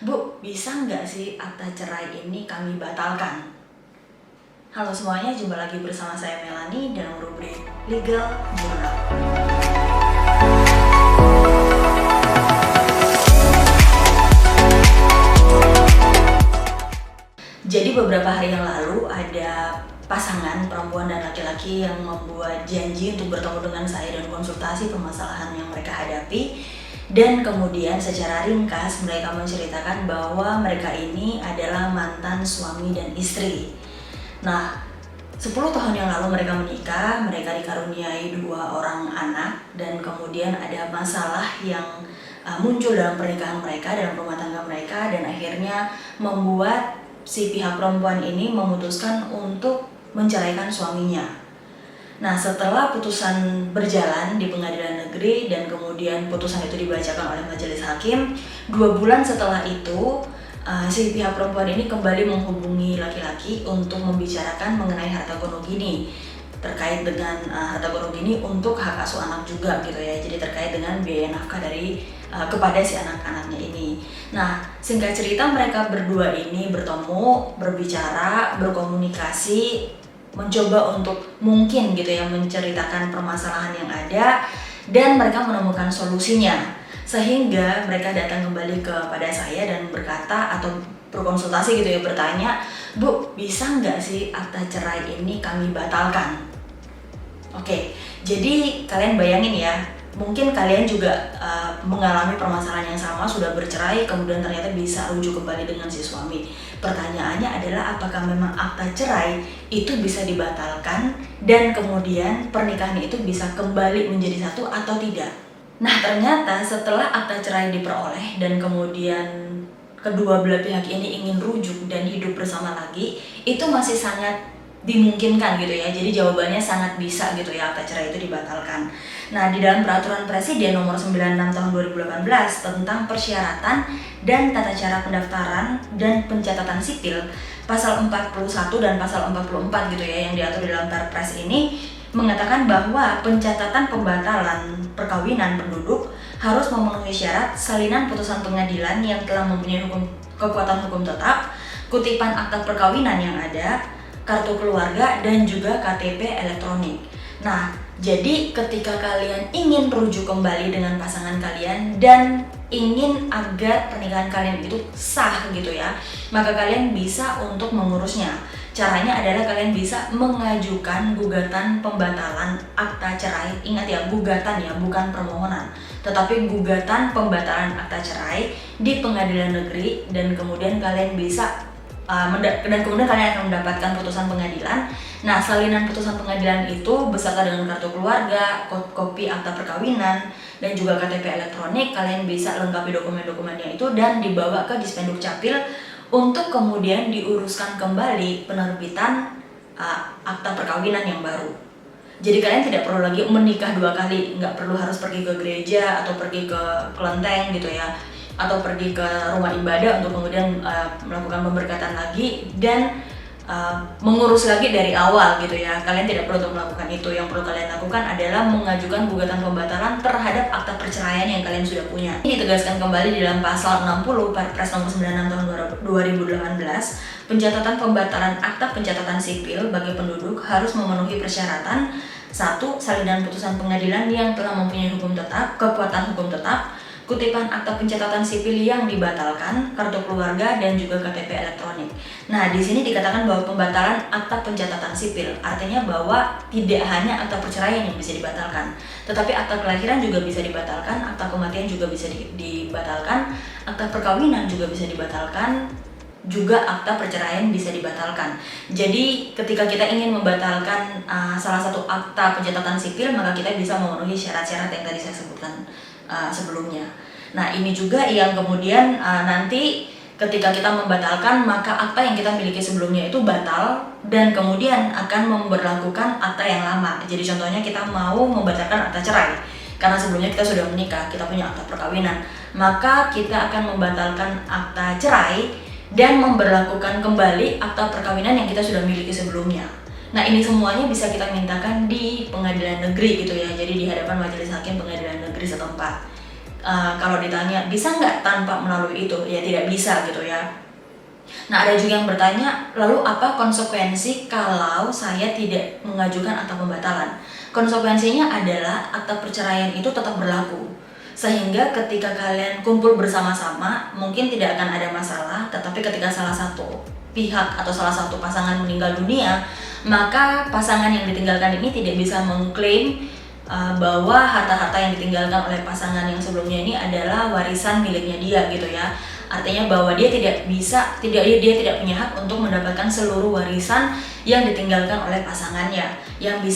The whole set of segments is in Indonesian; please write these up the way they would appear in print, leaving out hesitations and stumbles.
Bu, bisa nggak sih akta cerai ini kami batalkan? Halo semuanya, jumpa lagi bersama saya Melani dalam rubrik Legal Journal. Jadi beberapa hari yang lalu ada pasangan perempuan dan laki-laki yang membuat janji untuk bertemu dengan saya dan konsultasi permasalahan yang mereka hadapi. Dan kemudian secara ringkas mereka menceritakan bahwa mereka ini adalah mantan suami dan istri. Nah, 10 tahun yang lalu mereka menikah, mereka dikaruniai 2 orang anak, dan kemudian ada masalah yang muncul dalam pernikahan mereka, dalam rumah tangga mereka, dan akhirnya membuat si pihak perempuan ini memutuskan untuk menceraikan suaminya. Nah, setelah putusan berjalan di pengadilan negeri dan kemudian putusan itu dibacakan oleh majelis hakim, 2 bulan setelah itu si pihak perempuan ini kembali menghubungi laki-laki untuk membicarakan mengenai harta gono gini, terkait dengan harta gono gini untuk hak asuh anak juga gitu ya. Jadi terkait dengan biaya nafkah dari kepada si anak-anaknya ini. Nah, singkat cerita mereka berdua ini bertemu, berbicara, berkomunikasi, mencoba untuk mungkin gitu ya menceritakan permasalahan yang ada, dan mereka menemukan solusinya. Sehingga mereka datang kembali kepada saya dan berkata atau berkonsultasi gitu ya, bertanya, Bu, bisa nggak sih akta cerai ini kami batalkan? Oke, jadi kalian bayangin ya, mungkin kalian juga mengalami permasalahan yang sama, sudah bercerai kemudian ternyata bisa rujuk kembali dengan si suami. Pertanyaannya adalah apakah memang akta cerai itu bisa dibatalkan dan kemudian pernikahan itu bisa kembali menjadi satu atau tidak? Nah, ternyata setelah akta cerai diperoleh dan kemudian kedua belah pihak ini ingin rujuk dan hidup bersama lagi, itu masih sangat dimungkinkan gitu ya. Jadi jawabannya sangat bisa gitu ya akta cerai itu dibatalkan. Nah, di dalam peraturan presiden nomor 96 tahun 2018 tentang persyaratan dan tata cara pendaftaran dan pencatatan sipil, pasal 41 dan pasal 44 gitu ya yang diatur di dalam Perpres ini mengatakan bahwa pencatatan pembatalan perkawinan penduduk harus memenuhi syarat salinan putusan pengadilan yang telah mempunyai kekuatan hukum tetap, kutipan akta perkawinan yang ada, kartu keluarga, dan juga KTP elektronik. Nah, jadi ketika kalian ingin rujuk kembali dengan pasangan kalian dan ingin agar pernikahan kalian itu sah gitu ya, maka kalian bisa untuk mengurusnya. Caranya adalah kalian bisa mengajukan gugatan pembatalan akta cerai. Ingat ya, gugatan ya, bukan permohonan, tetapi gugatan pembatalan akta cerai di pengadilan negeri, dan kemudian kalian bisa dan kemudian kalian akan mendapatkan putusan pengadilan. Nah, salinan putusan pengadilan itu beserta dengan kartu keluarga, kopi akta perkawinan, dan juga KTP elektronik. Kalian bisa lengkapi dokumen-dokumennya itu dan dibawa ke Dispenduk Capil untuk kemudian diuruskan kembali penerbitan akta perkawinan yang baru. Jadi kalian tidak perlu lagi menikah 2 kali, nggak perlu harus pergi ke gereja atau pergi ke kelenteng gitu ya, atau pergi ke rumah ibadah untuk kemudian melakukan pemberkatan lagi dan mengurus lagi dari awal gitu ya. Kalian tidak perlu untuk melakukan itu. Yang perlu kalian lakukan adalah mengajukan gugatan pembatalan terhadap akta perceraian yang kalian sudah punya. Ini ditegaskan kembali di dalam pasal 60 Perpres nomor 96 tahun 2018, pencatatan pembatalan akta pencatatan sipil bagi penduduk harus memenuhi persyaratan: 1. Salinan putusan pengadilan yang telah mempunyai hukum tetap, kekuatan hukum tetap, kutipan akta pencatatan sipil yang dibatalkan, kartu keluarga, dan juga KTP elektronik. Nah, di sini dikatakan bahwa pembatalan akta pencatatan sipil artinya bahwa tidak hanya akta perceraian yang bisa dibatalkan, tetapi akta kelahiran juga bisa dibatalkan, akta kematian juga bisa dibatalkan, akta perkawinan juga bisa dibatalkan, juga akta perceraian bisa dibatalkan. Jadi ketika kita ingin membatalkan salah satu akta pencatatan sipil, maka kita bisa memenuhi syarat-syarat yang tadi saya sebutkan sebelumnya. Nah, ini juga yang kemudian nanti ketika kita membatalkan, maka akta yang kita miliki sebelumnya itu batal dan kemudian akan memberlakukan akta yang lama. Jadi contohnya kita mau membatalkan akta cerai karena sebelumnya kita sudah menikah, kita punya akta perkawinan, maka kita akan membatalkan akta cerai dan memberlakukan kembali akta perkawinan yang kita sudah miliki sebelumnya. Nah, ini semuanya bisa kita mintakan di pengadilan negeri gitu ya. Jadi di hadapan majelis hakim pengadilan negeri setempat. Kalau ditanya bisa nggak tanpa melalui itu, ya tidak bisa gitu ya. Nah, ada juga yang bertanya, lalu apa konsekuensi kalau saya tidak mengajukan akta pembatalan? Konsekuensinya adalah akta perceraian itu tetap berlaku. Sehingga ketika kalian kumpul bersama-sama, mungkin tidak akan ada masalah, tetapi ketika salah satu pihak atau salah satu pasangan meninggal dunia, maka pasangan yang ditinggalkan ini tidak bisa mengklaim bahwa harta-harta yang ditinggalkan oleh pasangan yang sebelumnya ini adalah warisan miliknya dia gitu ya. Artinya bahwa dia tidak punya hak untuk mendapatkan seluruh warisan yang ditinggalkan oleh pasangannya. Yang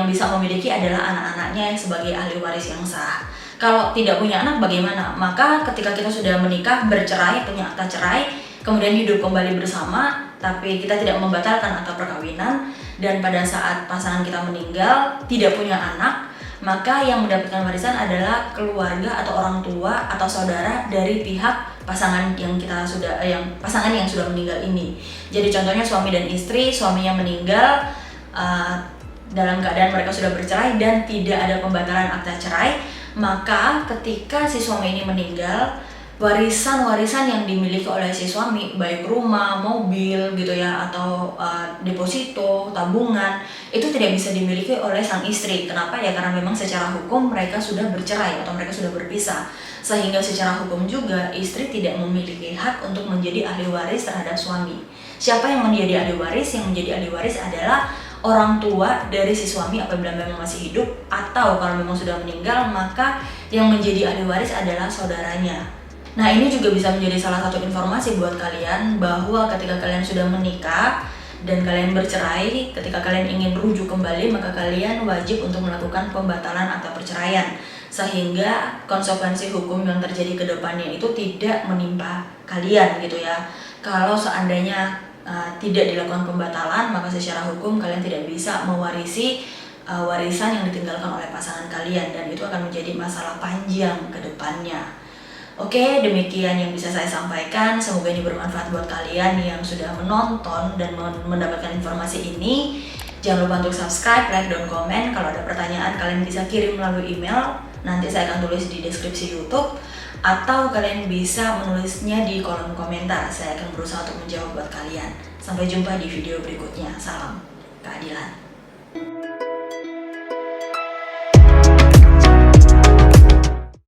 bisa memiliki adalah anak-anaknya sebagai ahli waris yang sah. Kalau tidak punya anak bagaimana? Maka ketika kita sudah menikah, bercerai, punya akta cerai, kemudian hidup kembali bersama, tapi kita tidak membatalkan akta perkawinan, dan pada saat pasangan kita meninggal tidak punya anak, maka yang mendapatkan warisan adalah keluarga atau orang tua atau saudara dari pihak pasangan yang sudah meninggal ini. Jadi contohnya suami dan istri, suaminya meninggal dalam keadaan mereka sudah bercerai dan tidak ada pembatalan akta cerai, maka ketika si suami ini meninggal, warisan-warisan yang dimiliki oleh si suami, baik rumah, mobil gitu ya, atau deposito, tabungan, itu tidak bisa dimiliki oleh sang istri. Kenapa? Ya karena memang secara hukum mereka sudah bercerai atau mereka sudah berpisah. Sehingga secara hukum juga istri tidak memiliki hak untuk menjadi ahli waris terhadap suami. Siapa yang menjadi ahli waris? Yang menjadi ahli waris adalah orang tua dari si suami apabila memang masih hidup, atau kalau memang sudah meninggal, maka yang menjadi ahli waris adalah saudaranya. Nah, ini juga bisa menjadi salah satu informasi buat kalian bahwa ketika kalian sudah menikah dan kalian bercerai, ketika kalian ingin rujuk kembali, maka kalian wajib untuk melakukan pembatalan akta perceraian, sehingga konsekuensi hukum yang terjadi ke depannya itu tidak menimpa kalian gitu ya. Kalau seandainya tidak dilakukan pembatalan, maka secara hukum kalian tidak bisa mewarisi warisan yang ditinggalkan oleh pasangan kalian, dan itu akan menjadi masalah panjang ke depannya. Oke, demikian yang bisa saya sampaikan. Semoga ini bermanfaat buat kalian yang sudah menonton dan mendapatkan informasi ini. Jangan lupa untuk subscribe, like, dan komen. Kalau ada pertanyaan, kalian bisa kirim melalui email. Nanti saya akan tulis di deskripsi YouTube. Atau kalian bisa menulisnya di kolom komentar. Saya akan berusaha untuk menjawab buat kalian. Sampai jumpa di video berikutnya. Salam keadilan.